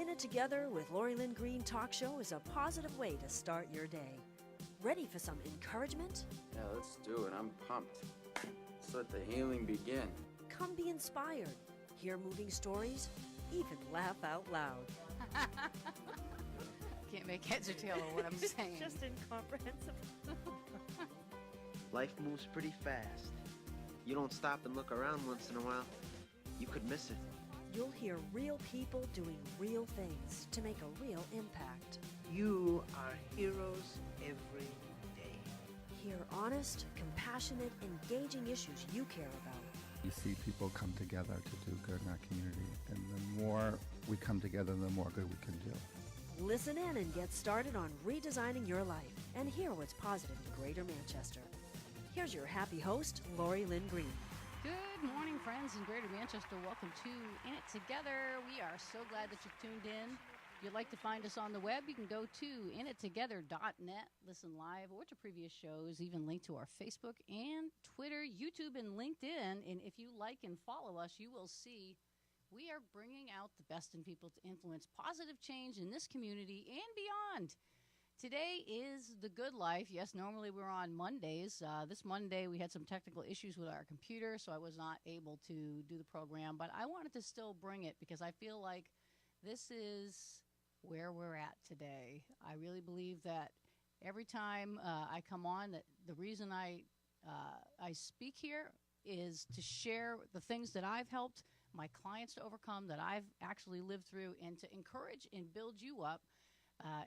In It Together with Lynn Greene talk show is a positive way to start your day. Ready for some encouragement? Yeah, let's do it. I'm pumped. Let's let the healing begin. Come be inspired. Hear moving stories. Even laugh out loud. Can't make heads or tail of what I'm saying. Just incomprehensible. Life moves pretty fast. You don't stop and look around once in a while, you could miss it. You'll hear real people doing real things to make a real impact. You are heroes every day. Hear honest, compassionate, engaging issues you care about. You see people come together to do good in our community, and the more we come together, the more good we can do. Listen in and get started on redesigning your life and hear what's positive in Greater Manchester. Here's your happy host, Lynn Greene. Good morning, friends in Greater Manchester. Welcome to In It Together. We are so glad that you tuned in. If you'd like to find us on the web, you can go to inittogether.net, listen live, or to previous shows, even link to our Facebook and Twitter, YouTube, and LinkedIn. And if you like and follow us, you will see we are bringing out the best in people to influence positive change in this community and beyond. Today is the good life. Yes, normally we're on Mondays. This Monday we had some technical issues with our computer, so I was not able to do the program. But I wanted to still bring it because I feel like this is where we're at today. I really believe that every time I come on, that the reason I speak here is to share the things that I've helped my clients to overcome, that I've actually lived through, and to encourage and build you up.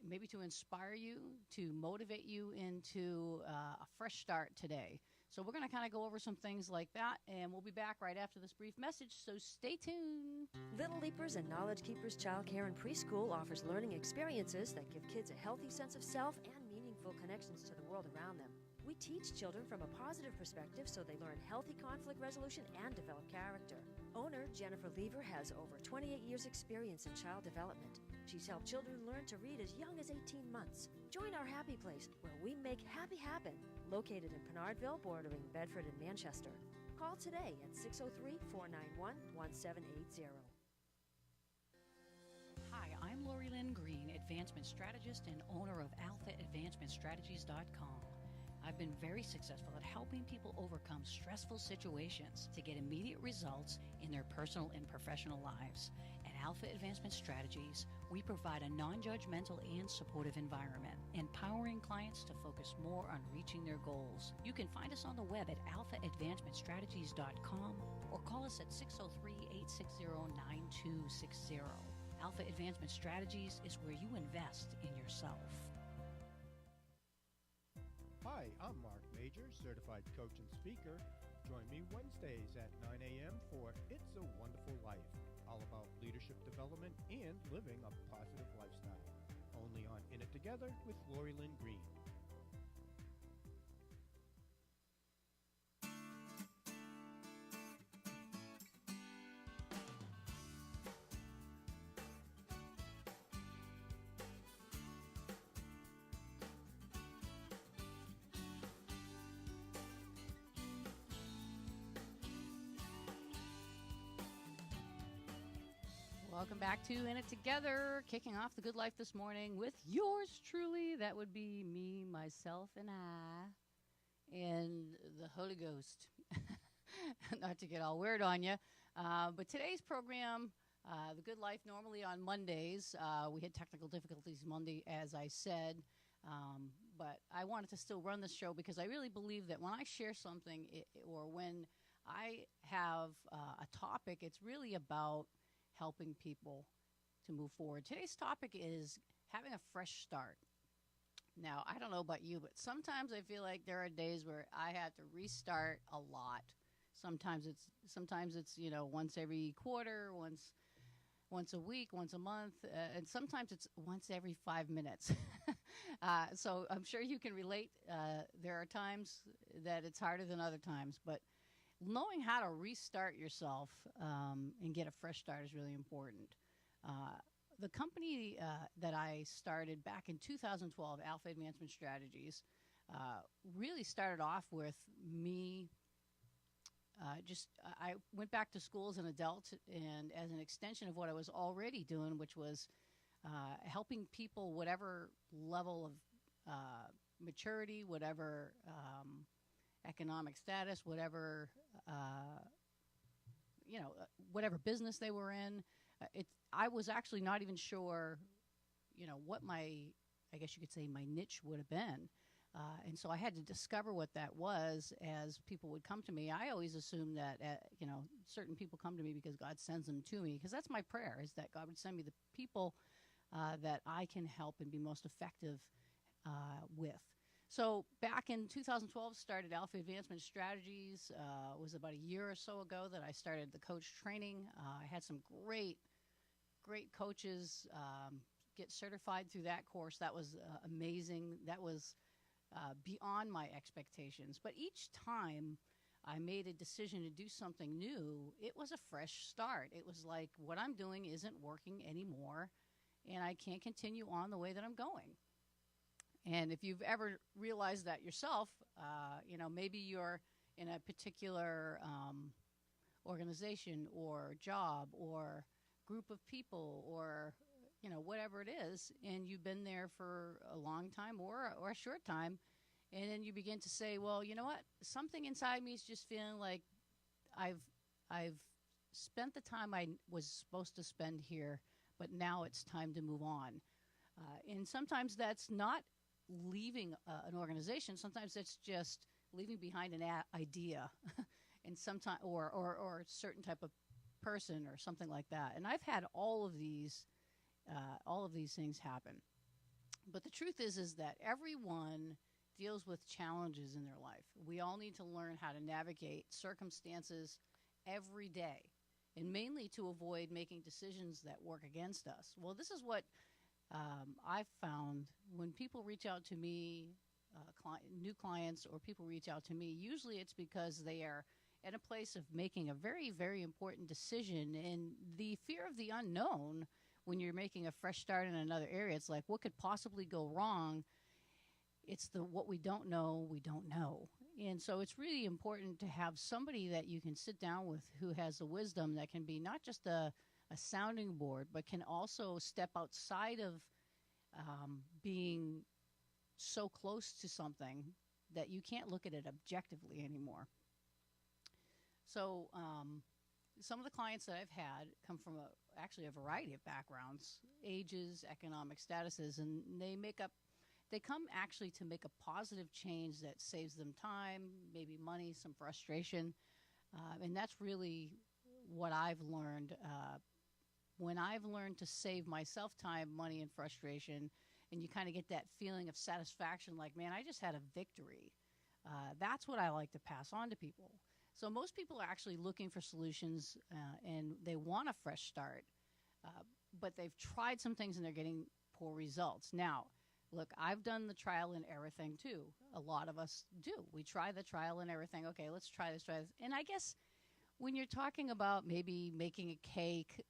Maybe to inspire you, to motivate you into a fresh start today. So we're going to kind of go over some things like that, and we'll be back right after this brief message, so stay tuned. Little Leapers and Knowledge Keepers Childcare and Preschool offers learning experiences that give kids a healthy sense of self and meaningful connections to the world around them. We teach children from a positive perspective so they learn healthy conflict resolution and develop character. Owner Jennifer Lever has over 28 years' experience in child development. She's helped children learn to read as young as 18 months. Join our happy place where we make happy happen. Located in Pinardville, bordering Bedford and Manchester. Call today at 603-491-1780. Hi, I'm Lynn Greene, Advancement Strategist and owner of AlphaAdvancementStrategies.com. I've been very successful at helping people overcome stressful situations to get immediate results in their personal and professional lives. At Alpha Advancement Strategies, we provide a non-judgmental and supportive environment, empowering clients to focus more on reaching their goals. You can find us on the web at alphaadvancementstrategies.com or call us at 603-860-9260. Alpha Advancement Strategies is where you invest in yourself. Hi, I'm Mark Major, certified coach and speaker. Join me Wednesdays at 9 a.m. for It's a Wonderful Life, all about leadership development and living a positive lifestyle. Only on In It Together with Lynn Greene. Welcome back to In It Together, kicking off the good life this morning with yours truly. That would be me, myself, and I, and the Holy Ghost. Not to get all weird on you, but today's program, The Good Life, normally on Mondays. We had technical difficulties Monday, as I said, but I wanted to still run this show because I really believe that when I share something or when I have a topic, it's really about helping people to move forward. Today's topic is having a fresh start. Now, I don't know about you, but sometimes I feel like there are days where I have to restart a lot. Sometimes it's once every quarter, once a week, once a month, and sometimes it's once every 5 minutes. So I'm sure you can relate. There are times that it's harder than other times, but knowing how to restart yourself and get a fresh start is really important. The company that I started back in 2012, Alpha Advancement Strategies, really started off with me. I went back to school as an adult, and as an extension of what I was already doing, which was helping people, whatever level of maturity, whatever economic status, whatever whatever business they were in. I was actually not even sure, what I guess you could say my niche would have been. And so I had to discover what that was as people would come to me. I always assumed that, certain people come to me because God sends them to me, because that's my prayer, is that God would send me the people that I can help and be most effective with. So back in 2012, started Alpha Advancement Strategies. It was about a year or so ago that I started the coach training. I had some great coaches get certified through that course. That was amazing. That was beyond my expectations. But each time I made a decision to do something new, it was a fresh start. It was like, what I'm doing isn't working anymore, and I can't continue on the way that I'm going. And if you've ever realized that yourself, maybe you're in a particular organization or job or group of people or, whatever it is, and you've been there for a long time or a short time, and then you begin to say, well, you know what? Something inside me is just feeling like I've spent the time I was supposed to spend here, but now it's time to move on. And sometimes that's not leaving an organization. Sometimes it's just leaving behind an idea, and sometimes or a certain type of person or something like that. And I've had all of these things happen. But the truth is that everyone deals with challenges in their life. We all need to learn how to navigate circumstances every day, and mainly to avoid making decisions that work against us. Well, this is what I've found when people reach out to me, new clients, or people reach out to me. Usually it's because they are at a place of making a very, very important decision, and the fear of the unknown when you're making a fresh start in another area. It's like, what could possibly go wrong? It's what we don't know, we don't know. And so it's really important to have somebody that you can sit down with who has the wisdom that can be not just a sounding board, but can also step outside of being so close to something that you can't look at it objectively anymore. So some of the clients that I've had come from actually a variety of backgrounds, ages, economic statuses, and they come actually to make a positive change that saves them time, maybe money, some frustration. And that's really what I've learned. When I've learned to save myself time, money, and frustration, and you kind of get that feeling of satisfaction, like, man, I just had a victory. That's what I like to pass on to people. So most people are actually looking for solutions, and they want a fresh start, but they've tried some things and they're getting poor results. Now, look, I've done the trial and error thing too. A lot of us do. We try the trial and error thing. Okay, let's try this. And I guess when you're talking about maybe making a cake,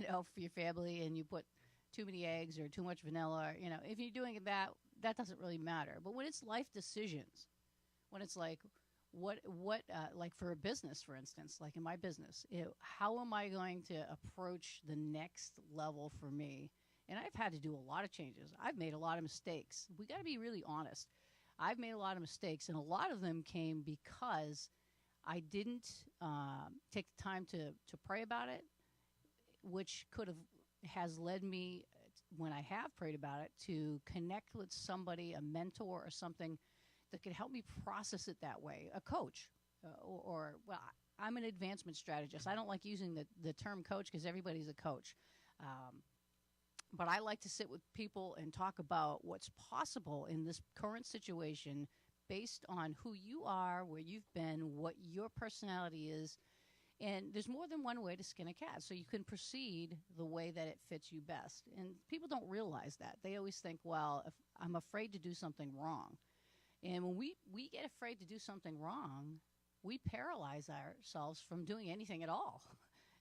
for your family, and you put too many eggs or too much vanilla, if you're doing that, that doesn't really matter. But when it's life decisions, when it's like, like for a business, for instance, like in my business, how am I going to approach the next level for me? And I've had to do a lot of changes. I've made a lot of mistakes. We got to be really honest. I've made a lot of mistakes, and a lot of them came because I didn't take the time to pray about it, which has led me, when I have prayed about it, to connect with somebody, a mentor or something that could help me process it that way, a coach, or I'm an advancement strategist. I don't like using the term coach because everybody's a coach. But I like to sit with people and talk about what's possible in this current situation based on who you are, where you've been, what your personality is. And there's more than one way to skin a cat, so you can proceed the way that it fits you best. And people don't realize that. They always think, well, if I'm afraid to do something wrong. And when we get afraid to do something wrong, we paralyze ourselves from doing anything at all.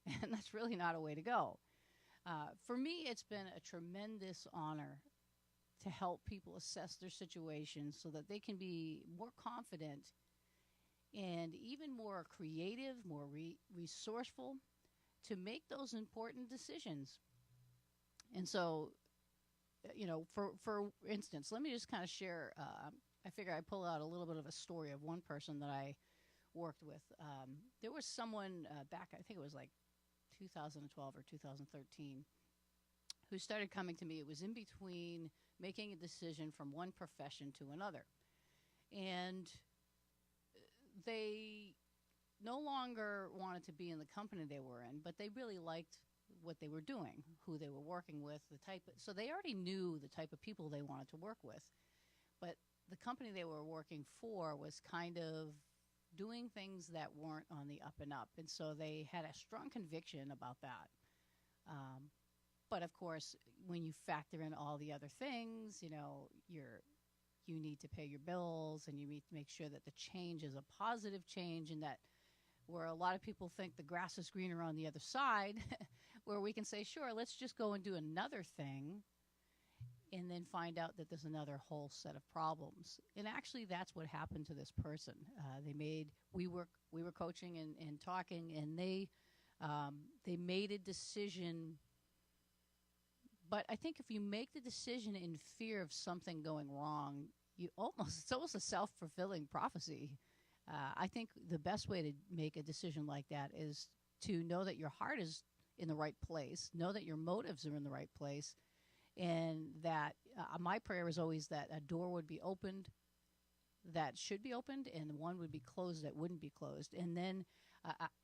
And that's really not a way to go. For me, it's been a tremendous honor to help people assess their situations so that they can be more confident and even more creative, more resourceful to make those important decisions. And so for instance, let me just kind of share. I figure I pull out a little bit of a story of one person that I worked with. There was someone back, I think it was like 2012 or 2013, who started coming to me. It was in between making a decision from one profession to another. And they no longer wanted to be in the company they were in, but they really liked what they were doing, who they were working with, so they already knew the type of people they wanted to work with. But the company they were working for was kind of doing things that weren't on the up and up. And so they had a strong conviction about that. But of course, when you factor in all the other things, you need to pay your bills, and you need to make sure that the change is a positive change, and that where a lot of people think the grass is greener on the other side, where we can say, sure, let's just go and do another thing, and then find out that there's another whole set of problems. And actually, that's what happened to this person. We were coaching and talking, and they made a decision. But I think if you make the decision in fear of something going wrong, it's almost a self-fulfilling prophecy. I think the best way to make a decision like that is to know that your heart is in the right place, know that your motives are in the right place, and that my prayer is always that a door would be opened that should be opened, and one would be closed that wouldn't be closed. And then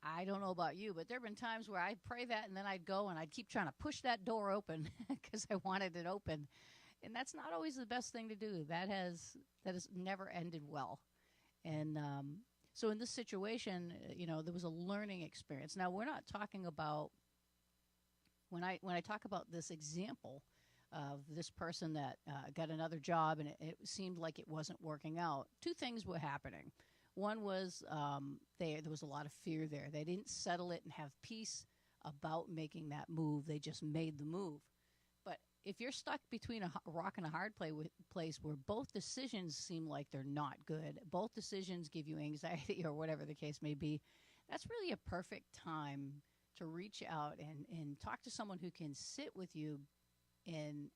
I don't know about you, but there have been times where I'd pray that, and then I'd go and I'd keep trying to push that door open because I wanted it open. And that's not always the best thing to do. That has never ended well. And so in this situation, there was a learning experience. Now, we're not talking about, when I talk about this example of this person that got another job and it seemed like it wasn't working out, two things were happening. One was there was a lot of fear there. They didn't settle it and have peace about making that move. They just made the move. But if you're stuck between a rock and a hard place where both decisions seem like they're not good, both decisions give you anxiety or whatever the case may be, that's really a perfect time to reach out and talk to someone who can sit with you and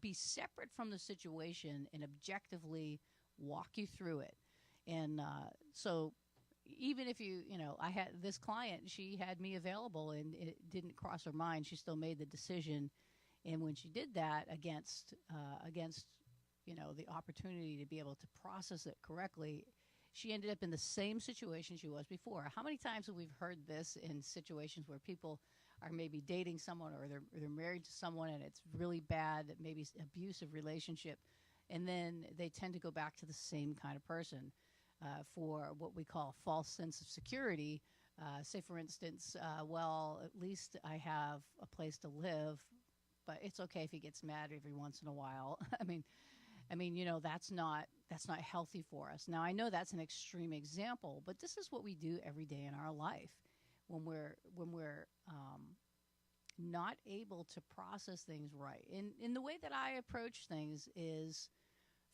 be separate from the situation and objectively walk you through it. And so even if I had this client, she had me available and it didn't cross her mind. She still made the decision. And when she did that against the opportunity to be able to process it correctly, she ended up in the same situation she was before. How many times have we heard this in situations where people are maybe dating someone or they're married to someone and it's really bad, maybe abusive relationship, and then they tend to go back to the same kind of person for what we call a false sense of security. Say, for instance, well, at least I have a place to live, but it's okay if he gets mad every once in a while. I mean, that's not healthy for us. Now, I know that's an extreme example, but this is what we do every day in our life when we're not able to process things right. In the way that I approach things is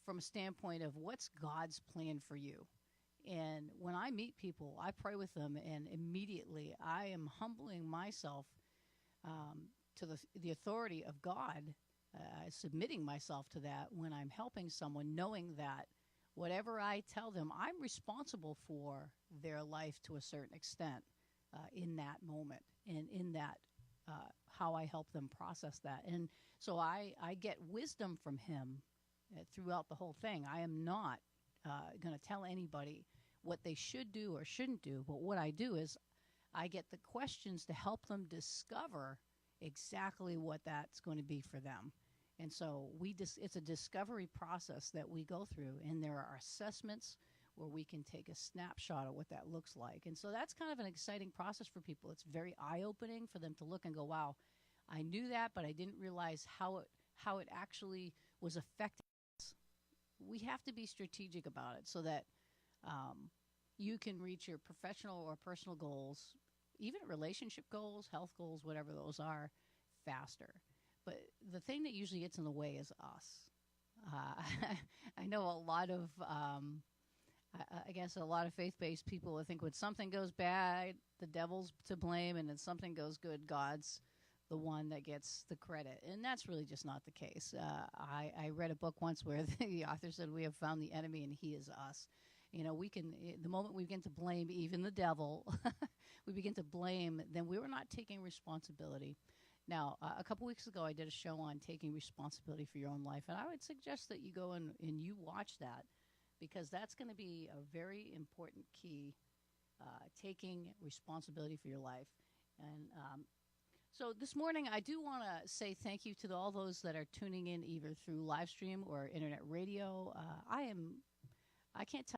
from a standpoint of what's God's plan for you. And when I meet people, I pray with them, and immediately I am humbling myself to the authority of God, submitting myself to that when I'm helping someone, knowing that whatever I tell them, I'm responsible for their life to a certain extent in that moment and in that how I help them process that. And so I get wisdom from him throughout the whole thing. I am not going to tell anybody what they should do or shouldn't do, but what I do is I get the questions to help them discover exactly what that's going to be for them. And so it's a discovery process that we go through, and there are assessments where we can take a snapshot of what that looks like. And so that's kind of an exciting process for people. It's very eye-opening for them to look and go, wow, I knew that, but I didn't realize how it actually was affecting us. We have to be strategic about it so that you can reach your professional or personal goals, even relationship goals, health goals, whatever those are, faster. But the thing that usually gets in the way is us. I know a lot of, I guess a lot of faith-based people think when something goes bad, the devil's to blame, and when something goes good, God's the one that gets the credit. And that's really just not the case. I read a book once where the author said, we have found the enemy and he is us. You know, the moment we begin to blame even the devil, we begin to blame, then we were not taking responsibility. Now, a couple weeks ago, I did a show on taking responsibility for your own life, and I would suggest that you go and you watch that, because that's going to be a very important key, taking responsibility for your life. And so this morning, I do want to say thank you to all those that are tuning in either through live stream or internet radio. I can't tell